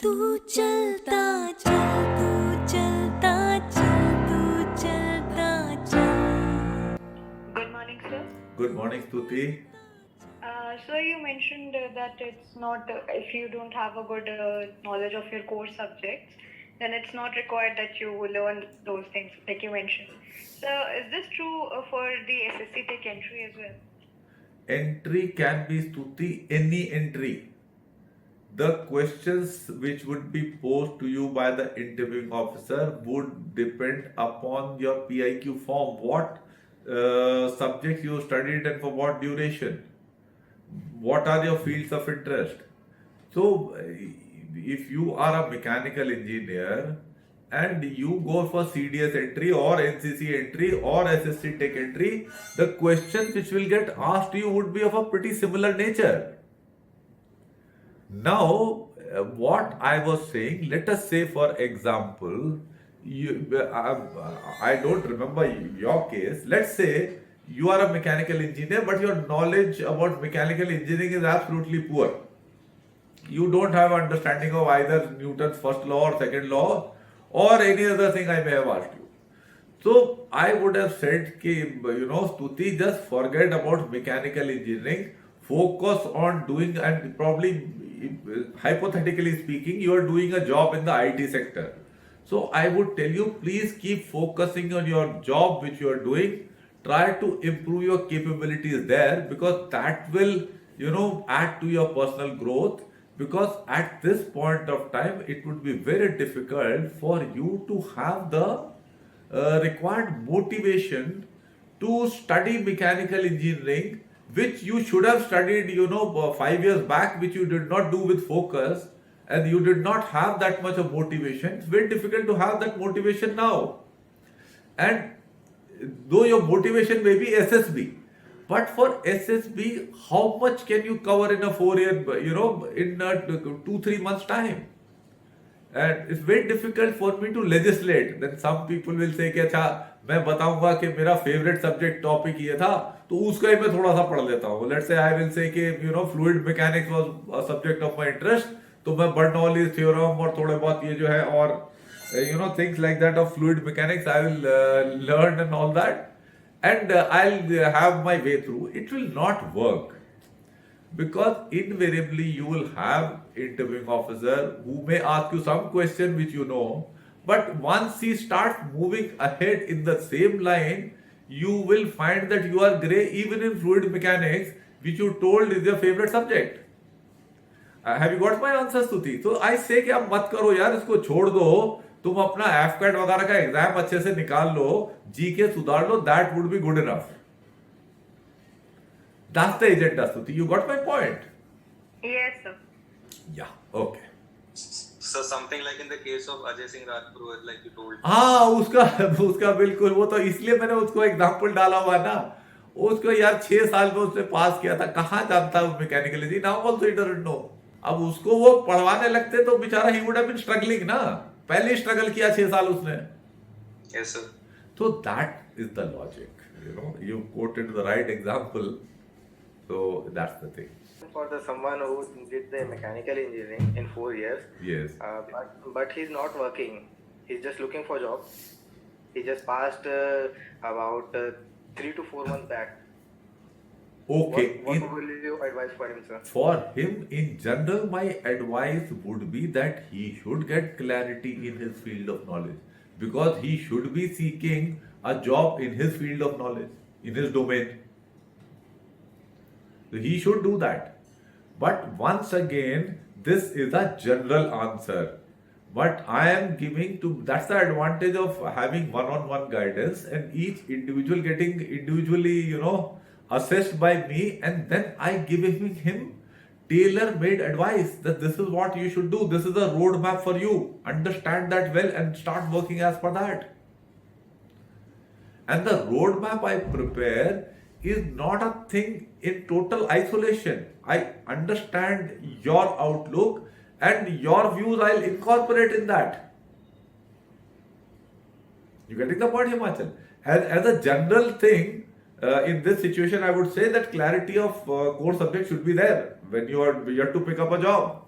तू चलता चल तू चलता चल तू चलता चल. Good morning, sir. Good morning, Stuti. Sir, you mentioned that it's not, if you don't have a good knowledge of your core subjects, then it's not required that you learn those things, like you mentioned. So, is this true for the SSC Tech entry as well? Entry can be, Stuti, any entry. The questions which would be posed to you by the interviewing officer would depend upon your PIQ form. What subjects you studied and for what duration? What are your fields of interest? So, if you are a mechanical engineer and you go for CDS entry or NCC entry or SSC Tech entry, the questions which will get asked to you would be of a pretty similar nature. Now, what I was saying, let us say, for example, I don't remember your case. Let's say you are a mechanical engineer, but your knowledge about mechanical engineering is absolutely poor. You don't have understanding of either Newton's first law or second law or any other thing I may have asked you. So I would have said, Stuti, just forget about mechanical engineering, focus on doing, and probably, hypothetically speaking, you are doing a job in the IT sector. So I would tell you, please keep focusing on your job which you are doing. Try to improve your capabilities there, because that will, add to your personal growth. Because at this point of time, it would be very difficult for you to have the required motivation to study mechanical engineering, which you should have studied, 5 years back, which you did not do with focus, and you did not have that much of motivation. It's very difficult to have that motivation now. And though your motivation may be SSB, but for SSB, how much can you cover in a 4-year, in 2-3 months time? And it's very difficult for me to legislate. Then some people will say कि अच्छा मैं बताऊंगा कि मेरा favorite subject topic ये था, तो उसका ही मैं थोड़ा सा पढ़ लेता हूँ. Let's say I will say कि fluid mechanics was a subject of my interest, तो मैं Bernoulli's theorem और थोड़े बहुत ये जो है और things like that of fluid mechanics I will learn and all that, and I'll have my way through. It will not work. Because invariably you will have interviewing officer who may ask you some question which you know, but once he starts moving ahead in the same line, you will find that you are grey even in fluid mechanics, which you told is your favorite subject. Have you got my answer, Stuti? So I say कि अब मत करो यार, इसको छोड़ दो, तुम अपना एफकैट वगैरह का एग्जाम अच्छे से निकाल लो, जीके सुधार लो, that would be good enough. That's the agenda, Stuti. You got my point? Yes, sir. Yeah, okay. So something like in the case of Ajay Singh Rajpur, like you told. हाँ, उसका बिल्कुल, वो तो इसलिए मैंने उसको example डाला हुआ ना. उसको यार 6 साल में उसने पास किया था, कहाँ जानता है mechanical engineering, now also he doesn't know. अब उसको वो पढ़वाने लगते तो बेचारा he would have been struggling ना. पहले स्ट्रगल किया 6 साल उसने. Yes, sir. So that is the logic. You quoted the right example. So that's the thing. For the someone who did the mechanical engineering in 4 years, Yes. but he's not working. He's just looking for job. He just passed about 3 to 4 months back. Okay. What will you advise for him, sir? For him, in general, my advice would be that he should get clarity in his field of knowledge, because he should be seeking a job in his field of knowledge, in his domain. So he should do that. But once again, this is a general answer. But I am giving to, that's the advantage of having one-on-one guidance and each individual getting individually, assessed by me, and then I giving him tailor-made advice that this is what you should do. This is a roadmap for you. Understand that well and start working as per that. And the roadmap I prepare is not a thing in total isolation. I understand your outlook and your views I'll incorporate in that. You getting the point, Himachal? As a general thing, in this situation, I would say that clarity of core subject should be there when you have to pick up a job.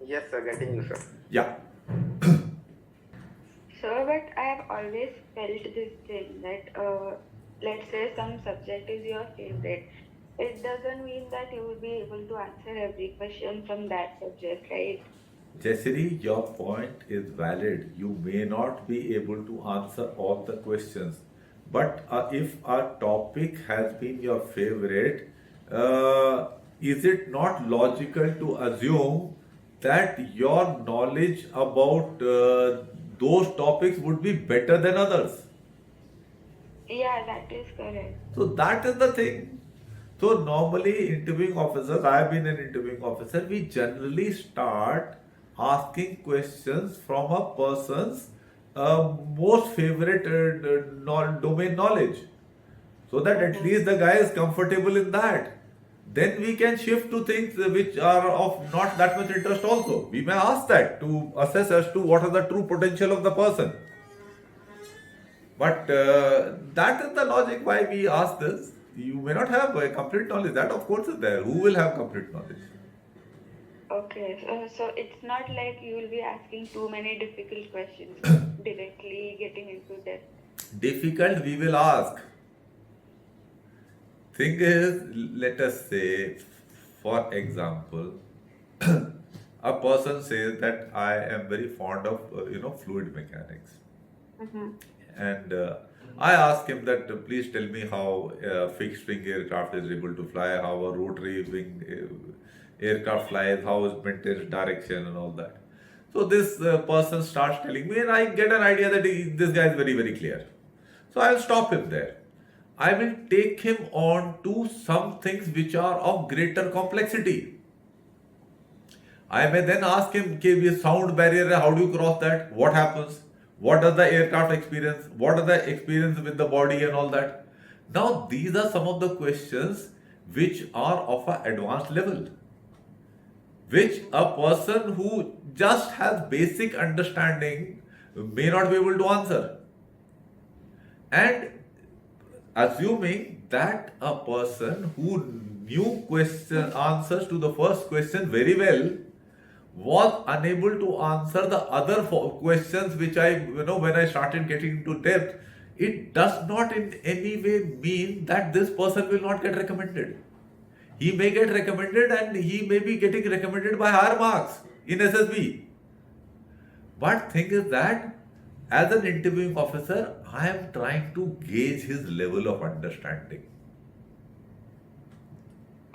Yes, sir. Getting you, sir. Yeah. Sir, but I have always felt this thing that, let's say some subject is your favorite. It doesn't mean that you will be able to answer every question from that subject, right? Jessiri, your point is valid. You may not be able to answer all the questions, but if a topic has been your favorite, is it not logical to assume that your knowledge about those topics would be better than others? Yeah, that is correct. So that is the thing. So normally interviewing officers, I have been an interviewing officer, we generally start asking questions from a person's most favorite domain knowledge. So that at least the guy is comfortable in that. Then we can shift to things which are of not that much interest also. We may ask that to assess as to what is the true potential of the person. But that is the logic why we ask this. You may not have complete knowledge. That of course is there. Who will have complete knowledge? Okay, so it's not like you will be asking too many difficult questions, directly getting into depth. Difficult we will ask. Thing is, let us say, for example, a person says that I am very fond of fluid mechanics, and I ask him that please tell me how a fixed wing aircraft is able to fly, how a rotary wing aircraft flies, how is maintains direction and all that. So this person starts telling me, and I get an idea that this guy is very, very clear. So I'll stop him there. I will take him on to some things which are of greater complexity. I may then ask him, okay, we have sound barrier, how do you cross that? What happens? What does the aircraft experience? What are the experience with the body and all that? Now, these are some of the questions which are of an advanced level, which a person who just has basic understanding may not be able to answer. And assuming that a person who knew answers to the first question very well was unable to answer the other questions which when I started getting into depth, it does not in any way mean that this person will not get recommended. He may get recommended and he may be getting recommended by higher marks in SSB. But thing is that as an interviewing officer, I am trying to gauge his level of understanding.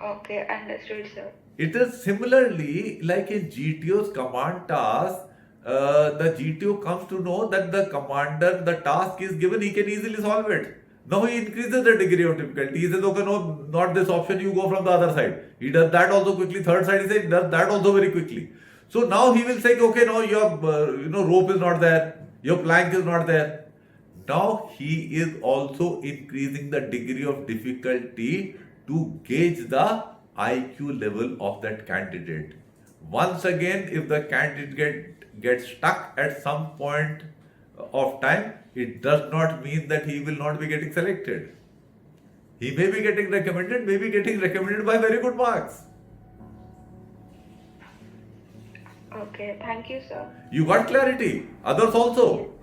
Okay, understood, sir. It is similarly like in GTO's command task, the GTO comes to know that the commander, the task is given, he can easily solve it. Now he increases the degree of difficulty. He says, okay, no, not this option, you go from the other side. He does that also quickly. Third side, he says, he does that also very quickly. So now he will say, okay, no, your rope is not there, your plank is not there. Now he is also increasing the degree of difficulty to gauge the IQ level of that candidate. Once again, if the candidate gets stuck at some point of time, it does not mean that he will not be getting selected. He may be getting recommended, may be getting recommended by very good marks. Okay, thank you, sir. You got clarity. Others also.